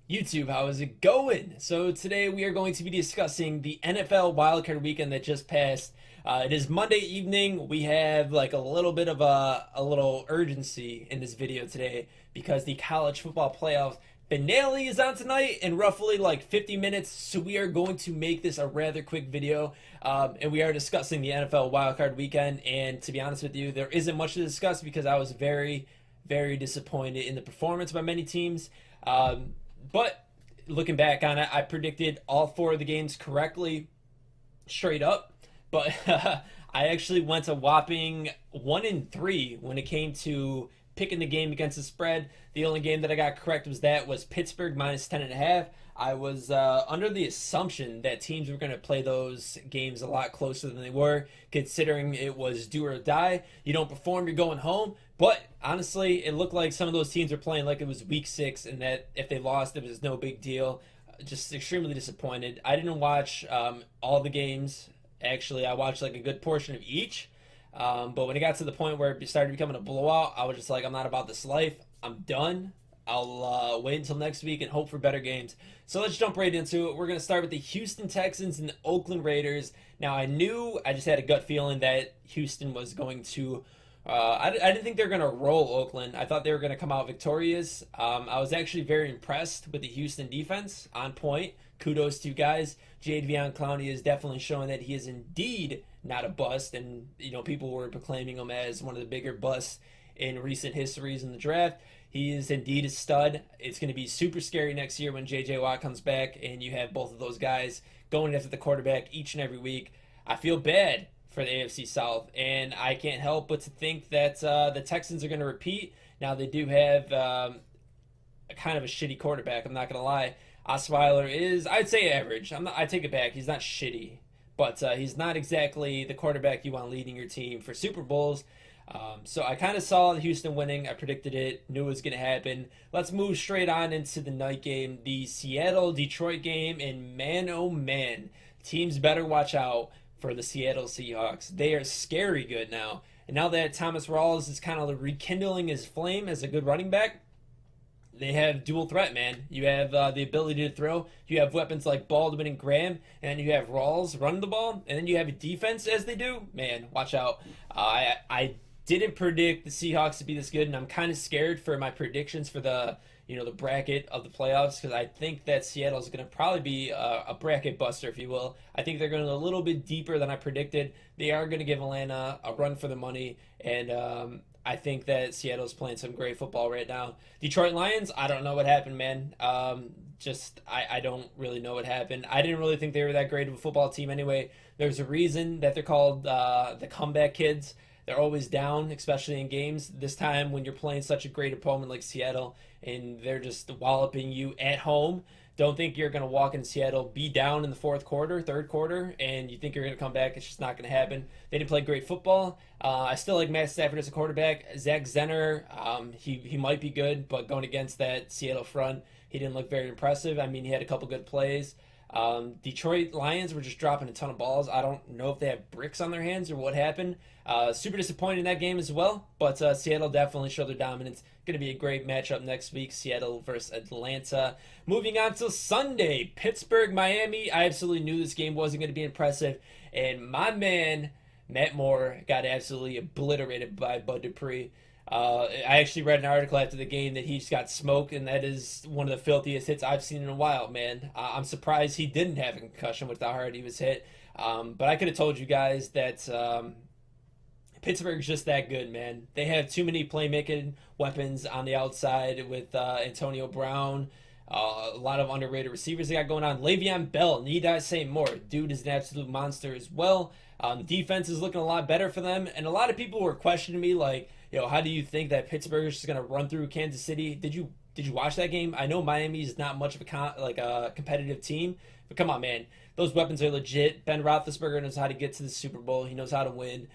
YouTube, how is it going? So today we are going to be discussing the NFL wildcard weekend that just passed. It is Monday evening. We have like a little bit of a little urgency in this video today because the college football playoff finale is on tonight in roughly like 50 minutes. So we are going to make this a rather quick video, and we are discussing the NFL wildcard weekend. And to be honest with you, there isn't much to discuss because I was very disappointed in the performance by many teams. But looking back on it, I predicted all four of the games correctly, straight up. But I actually went a whopping 1-3 when it came to picking the game against the spread. The only game that I got correct was Pittsburgh minus 10.5. I was under the assumption that teams were going to play those games a lot closer than they were, considering it was do or die. You don't perform, you're going home. But honestly, it looked like some of those teams were playing like it was week 6, and that if they lost, it was no big deal. Just extremely disappointed. I didn't watch all the games. Actually, I watched like a good portion of each. But when it got to the point where it started becoming a blowout, I was just like, I'm not about this life. I'm done. I'll wait until next week and hope for better games. So let's jump right into it. We're going to start with the Houston Texans and the Oakland Raiders. Now, I just had a gut feeling that Houston was going to. I didn't think they were going to roll Oakland. I thought they were going to come out victorious. I was actually very impressed with the Houston defense, on point. Kudos to you guys. Jadeveon Clowney is definitely showing that he is indeed not a bust, and people were proclaiming him as one of the bigger busts in recent histories in the draft. He is indeed a stud. It's going to be super scary next year when J.J. Watt comes back and you have both of those guys going after the quarterback each and every week. I feel bad for the AFC South, and I can't help but to think that the Texans are going to repeat. Now, they do have a kind of a shitty quarterback, I'm not going to lie. Osweiler is, I'd say, average. I take it back. He's not shitty, but he's not exactly the quarterback you want leading your team for Super Bowls. So I kind of saw Houston winning. I predicted it, knew it was going to happen. Let's move straight on into the night game, the Seattle-Detroit game, and man, oh man, teams better watch out for the Seattle Seahawks. They are scary good now. And now that Thomas Rawls is kind of rekindling his flame as a good running back, they have dual threat, man. You have the ability to throw. You have weapons like Baldwin and Graham, and you have Rawls running the ball, and then you have a defense as they do. Man, watch out. I didn't predict the Seahawks to be this good, and I'm kind of scared for my predictions for the bracket of the playoffs, because I think that Seattle is going to probably be a bracket buster, if you will. I think they're going a little bit deeper than I predicted. They are going to give Atlanta a run for the money, and I think that Seattle's playing some great football right now. Detroit Lions, I don't know what happened, man. I don't really know what happened. I didn't really think they were that great of a football team anyway. There's a reason that they're called the comeback kids. They're always down, especially in games. This time when you're playing such a great opponent like Seattle and they're just walloping you at home, don't think you're going to walk in Seattle, be down in the fourth quarter, third quarter, and you think you're going to come back. It's just not going to happen. They didn't play great football. I still like Matt Stafford as a quarterback. Zach Zenner, he might be good, but going against that Seattle front, he didn't look very impressive. I mean, he had a couple good plays. Detroit Lions were just dropping a ton of balls. I don't know if they have bricks on their hands or what happened. Super disappointed in that game as well, but Seattle definitely showed their dominance. Going to be a great matchup next week, Seattle versus Atlanta. Moving on to Sunday, Pittsburgh, Miami. I absolutely knew this game wasn't going to be impressive, and my man, Matt Moore, got absolutely obliterated by Bud Dupree. I actually read an article after the game that he just got smoked, and that is one of the filthiest hits I've seen in a while, man. I'm surprised he didn't have a concussion with how hard he was hit. But I could have told you guys that Pittsburgh's just that good, man. They have too many playmaking weapons on the outside with Antonio Brown. A lot of underrated receivers they got going on. Le'Veon Bell, need I say more? Dude is an absolute monster as well. The defense is looking a lot better for them, and a lot of people were questioning me like, how do you think that Pittsburgh is just going to run through Kansas City? Did you watch that game? I know Miami is not much of a competitive team, but come on, man, those weapons are legit. Ben Roethlisberger knows how to get to the Super Bowl. He knows how to win.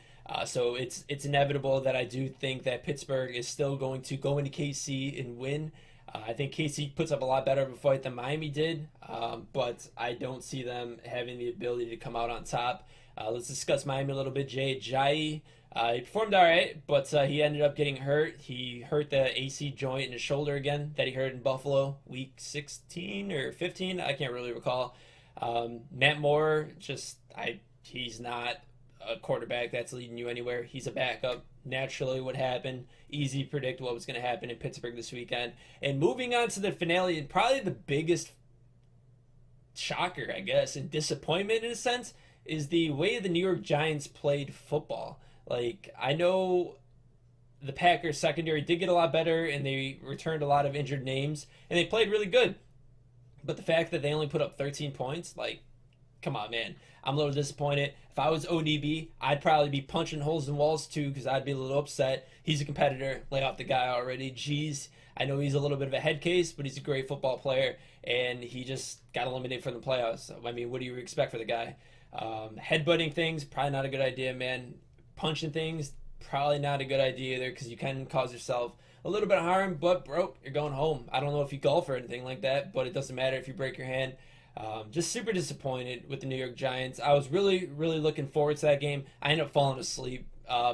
So it's inevitable that I do think that Pittsburgh is still going to go into KC and win. I think KC puts up a lot better of a fight than Miami did, but I don't see them having the ability to come out on top. Let's discuss Miami a little bit. Jay Ajayi, He performed all right, but he ended up getting hurt. He hurt the AC joint in his shoulder again that he hurt in Buffalo week 16 or 15. I can't really recall. Matt Moore, he's not a quarterback that's leading you anywhere. He's a backup. Naturally, what happened? Easy to predict what was going to happen in Pittsburgh this weekend. And moving on to the finale, and probably the biggest shocker, I guess, and disappointment in a sense, is the way the New York Giants played football. Like, I know the Packers secondary did get a lot better and they returned a lot of injured names and they played really good. But the fact that they only put up 13 points, like, come on, man. I'm a little disappointed. If I was ODB, I'd probably be punching holes in walls too because I'd be a little upset. He's a competitor. Lay off the guy already. Jeez. I know he's a little bit of a head case, but he's a great football player and he just got eliminated from the playoffs. So, I mean, what do you expect for the guy? Headbutting things, probably not a good idea, man. Punching things, probably not a good idea either because you can cause yourself a little bit of harm, but bro, you're going home. I don't know if you golf or anything like that, but it doesn't matter if you break your hand. Just super disappointed with the New York Giants. I was really, really looking forward to that game. I ended up falling asleep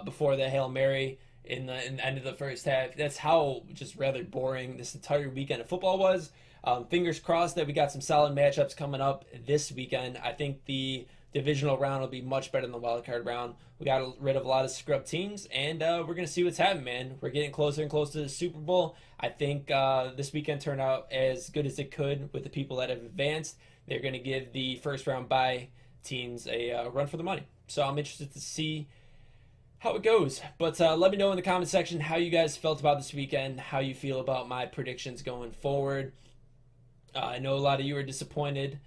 before the Hail Mary in the end of the first half. That's how just rather boring this entire weekend of football was. Fingers crossed that we got some solid matchups coming up this weekend. I think the divisional round will be much better than the wild card round. We got rid of a lot of scrub teams, and we're going to see what's happening, man. We're getting closer and closer to the Super Bowl. I think this weekend turned out as good as it could with the people that have advanced. They're going to give the first round bye teams a run for the money. So I'm interested to see how it goes. But let me know in the comment section how you guys felt about this weekend, how you feel about my predictions going forward. I know a lot of you are disappointed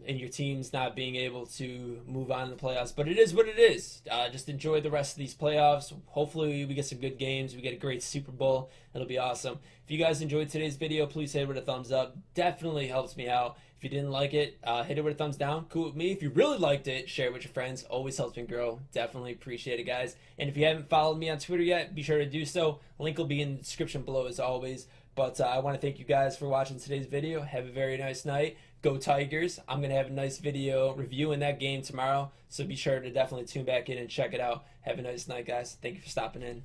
in your teams not being able to move on in the playoffs, but it is what it is. Just enjoy the rest of these playoffs. Hopefully we get some good games. We get a great Super Bowl. It'll be awesome. If you guys enjoyed today's video, please hit it with a thumbs up. Definitely helps me out. If you didn't like it, hit it with a thumbs down. Cool with me. If you really liked it, share it with your friends. Always helps me grow. Definitely appreciate it, guys. And if you haven't followed me on Twitter yet, be sure to do so. Link will be in the description below as always. But I want to thank you guys for watching today's video. Have a very nice night. Go Tigers. I'm going to have a nice video reviewing that game tomorrow. So be sure to definitely tune back in and check it out. Have a nice night, guys. Thank you for stopping in.